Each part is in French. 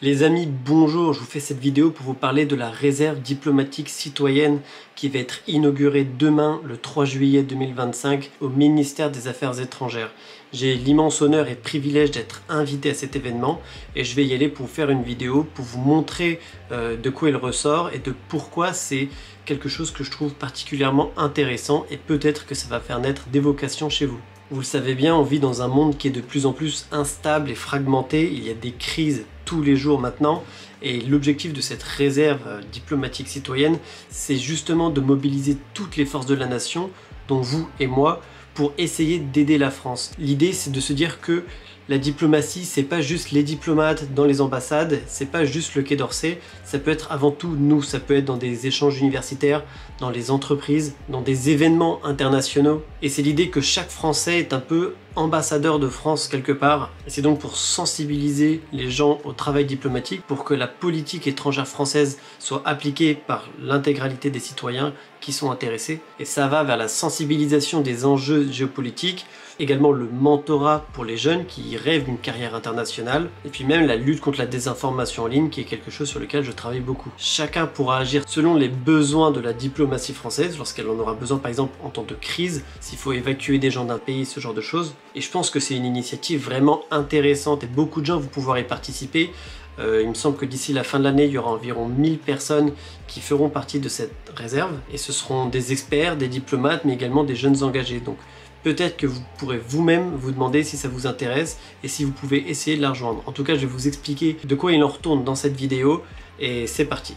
Les amis, bonjour, je vous fais cette vidéo pour vous parler de la réserve diplomatique citoyenne qui va être inaugurée demain, le 3 juillet 2025, au ministère des Affaires étrangères. J'ai l'immense honneur et privilège d'être invité à cet événement et je vais y aller pour vous faire une vidéo pour vous montrer de quoi il ressort et de pourquoi c'est quelque chose que je trouve particulièrement intéressant et peut-être que ça va faire naître des vocations chez vous. Vous le savez bien, on vit dans un monde qui est de plus en plus instable et fragmenté, il y a des crises tous les jours maintenant et l'objectif de cette réserve diplomatique citoyenne, c'est justement de mobiliser toutes les forces de la nation, dont vous et moi, pour essayer d'aider la France. L'idée, c'est de se dire que la diplomatie, c'est pas juste les diplomates dans les ambassades, c'est pas juste le Quai d'Orsay, ça peut être avant tout nous, ça peut être dans des échanges universitaires, dans les entreprises, dans des événements internationaux. Et c'est l'idée que chaque Français est un peu ambassadeur de France quelque part. Et c'est donc pour sensibiliser les gens au travail diplomatique, pour que la politique étrangère française soit appliquée par l'intégralité des citoyens qui sont intéressés. Et ça va vers la sensibilisation des enjeux géopolitiques, également le mentorat pour les jeunes qui rêvent d'une carrière internationale, et puis même la lutte contre la désinformation en ligne qui est quelque chose sur lequel je travaille beaucoup. Chacun pourra agir selon les besoins de la diplomatie française, lorsqu'elle en aura besoin par exemple en temps de crise, s'il faut évacuer des gens d'un pays, ce genre de choses. Et je pense que c'est une initiative vraiment intéressante et beaucoup de gens vont pouvoir y participer. Il me semble que d'ici la fin de l'année, il y aura environ 1000 personnes qui feront partie de cette réserve. Et ce seront des experts, des diplomates, mais également des jeunes engagés. Donc peut-être que vous pourrez vous-même vous demander si ça vous intéresse et si vous pouvez essayer de la rejoindre. En tout cas, je vais vous expliquer de quoi il en retourne dans cette vidéo. Et c'est parti.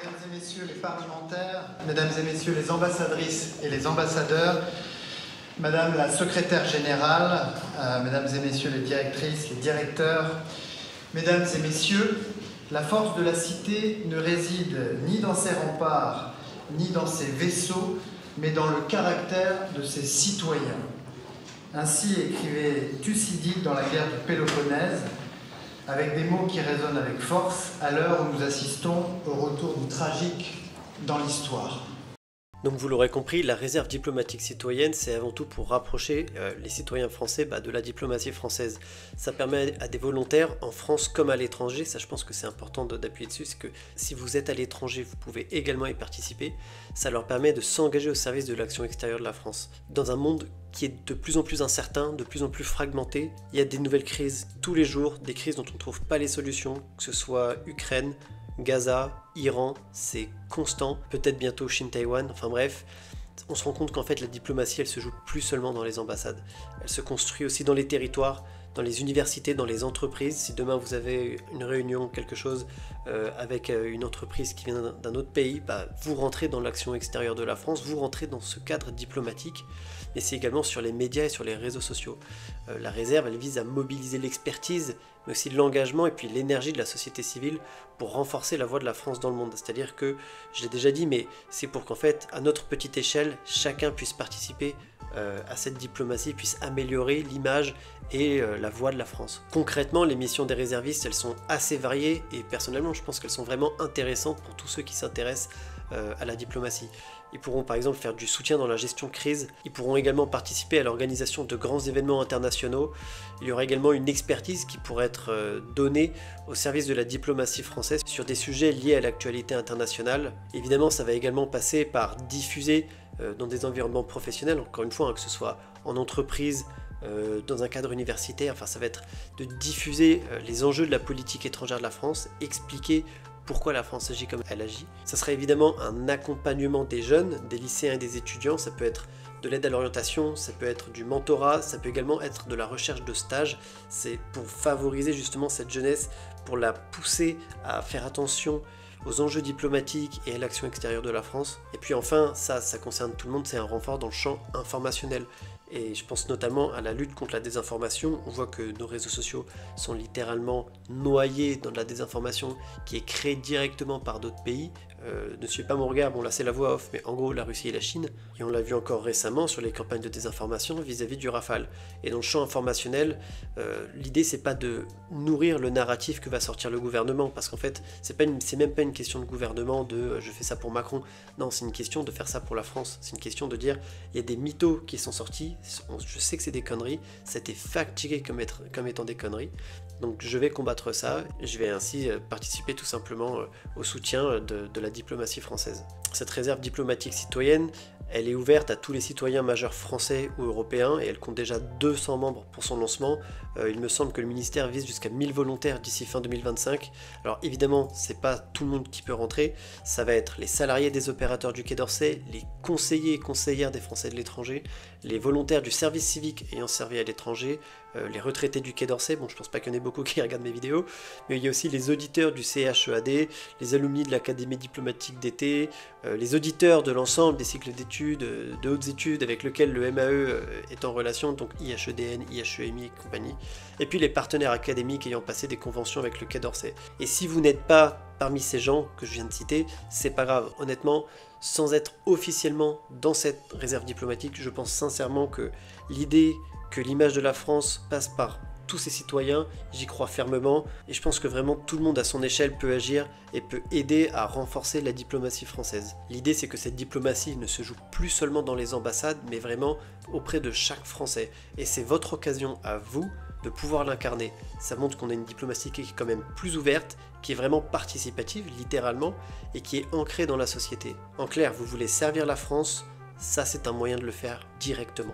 Mesdames et messieurs les parlementaires, mesdames et messieurs les ambassadrices et les ambassadeurs, Madame la secrétaire générale, mesdames et messieurs les directrices, les directeurs, mesdames et messieurs, la force de la cité ne réside ni dans ses remparts, ni dans ses vaisseaux, mais dans le caractère de ses citoyens. Ainsi écrivait Thucydide dans la guerre du Péloponnèse, avec des mots qui résonnent avec force à l'heure où nous assistons au retour du tragique dans l'histoire. Donc vous l'aurez compris, la réserve diplomatique citoyenne, c'est avant tout pour rapprocher les citoyens français de la diplomatie française. Ça permet à des volontaires, en France comme à l'étranger, ça je pense que c'est important d'appuyer dessus, c'est que si vous êtes à l'étranger, vous pouvez également y participer. Ça leur permet de s'engager au service de l'action extérieure de la France. Dans un monde qui est de plus en plus incertain, de plus en plus fragmenté, il y a des nouvelles crises tous les jours, des crises dont on ne trouve pas les solutions, que ce soit Ukraine, Gaza, Iran, c'est constant, peut-être bientôt Chine-Taïwan, enfin bref, on se rend compte qu'en fait la diplomatie elle se joue plus seulement dans les ambassades, elle se construit aussi dans les territoires, dans les universités, dans les entreprises. Si demain vous avez une réunion, quelque chose avec une entreprise qui vient d'un autre pays, vous rentrez dans l'action extérieure de la France, vous rentrez dans ce cadre diplomatique, mais c'est également sur les médias et sur les réseaux sociaux. La réserve, elle vise à mobiliser l'expertise, mais aussi l'engagement et puis l'énergie de la société civile pour renforcer la voix de la France dans le monde. C'est-à-dire que, je l'ai déjà dit, mais c'est pour qu'en fait, à notre petite échelle, chacun puisse participer à cette diplomatie, puisse améliorer l'image et la voix de la France. Concrètement, les missions des réservistes, elles sont assez variées et personnellement, je pense qu'elles sont vraiment intéressantes pour tous ceux qui s'intéressent à la diplomatie. Ils pourront par exemple faire du soutien dans la gestion de crise, ils pourront également participer à l'organisation de grands événements internationaux, il y aura également une expertise qui pourrait être donnée au service de la diplomatie française sur des sujets liés à l'actualité internationale. Évidemment, ça va également passer par diffuser dans des environnements professionnels, encore une fois, que ce soit en entreprise, dans un cadre universitaire, enfin ça va être de diffuser les enjeux de la politique étrangère de la France, expliquer pourquoi la France agit comme elle agit. Ça sera évidemment un accompagnement des jeunes, des lycéens et des étudiants, ça peut être de l'aide à l'orientation, ça peut être du mentorat, ça peut également être de la recherche de stages, c'est pour favoriser justement cette jeunesse, pour la pousser à faire attention aux enjeux diplomatiques et à l'action extérieure de la France. Et puis enfin, ça concerne tout le monde, c'est un renfort dans le champ informationnel. Et je pense notamment à la lutte contre la désinformation. On voit que nos réseaux sociaux sont littéralement noyés dans de la désinformation qui est créée directement par d'autres pays. ne suivez pas mon regard, bon là c'est la voix off, mais en gros la Russie et la Chine, et on l'a vu encore récemment sur les campagnes de désinformation vis-à-vis du Rafale. Et dans le champ informationnel, l'idée c'est pas de nourrir le narratif que va sortir le gouvernement, parce qu'en fait c'est même pas une question de gouvernement de je fais ça pour Macron, non c'est une question de faire ça pour la France, c'est une question de dire il y a des mythos qui sont sortis, je sais que c'est des conneries, ça a été fact-checké comme étant des conneries, donc je vais combattre ça, je vais ainsi participer tout simplement au soutien de la diplomatie française. Cette réserve diplomatique citoyenne, elle est ouverte à tous les citoyens majeurs français ou européens et elle compte déjà 200 membres pour son lancement. Il me semble que le ministère vise jusqu'à 1000 volontaires d'ici fin 2025. Alors évidemment, c'est pas tout le monde qui peut rentrer, ça va être les salariés des opérateurs du Quai d'Orsay, les conseillers et conseillères des Français de l'étranger, les volontaires du service civique ayant servi à l'étranger, les retraités du Quai d'Orsay, bon je pense pas qu'il y en ait beaucoup qui regardent mes vidéos, mais il y a aussi les auditeurs du CHEAD, les alumni de l'Académie diplomatique d'été, les auditeurs de l'ensemble des cycles d'études, de hautes études avec lesquels le MAE est en relation, donc IHEDN, IHEMI et compagnie, et puis les partenaires académiques ayant passé des conventions avec le Quai d'Orsay. Et si vous n'êtes pas parmi ces gens que je viens de citer, c'est pas grave, honnêtement, sans être officiellement dans cette réserve diplomatique, je pense sincèrement que l'idée que l'image de la France passe par tous ses citoyens, j'y crois fermement, et je pense que vraiment tout le monde à son échelle peut agir et peut aider à renforcer la diplomatie française. L'idée c'est que cette diplomatie ne se joue plus seulement dans les ambassades, mais vraiment auprès de chaque Français, et c'est votre occasion à vous de pouvoir l'incarner. Ça montre qu'on a une diplomatie qui est quand même plus ouverte, qui est vraiment participative, littéralement, et qui est ancrée dans la société. En clair, vous voulez servir la France, ça c'est un moyen de le faire directement.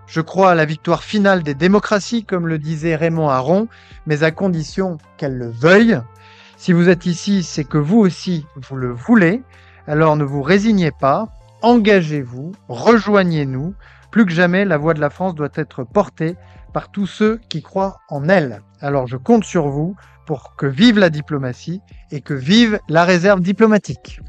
Je crois à la victoire finale des démocraties, comme le disait Raymond Aron, mais à condition qu'elles le veuillent. Si vous êtes ici, c'est que vous aussi, vous le voulez. Alors ne vous résignez pas, engagez-vous, rejoignez-nous. Plus que jamais, la voix de la France doit être portée par tous ceux qui croient en elle. Alors je compte sur vous pour que vive la diplomatie et que vive la réserve diplomatique.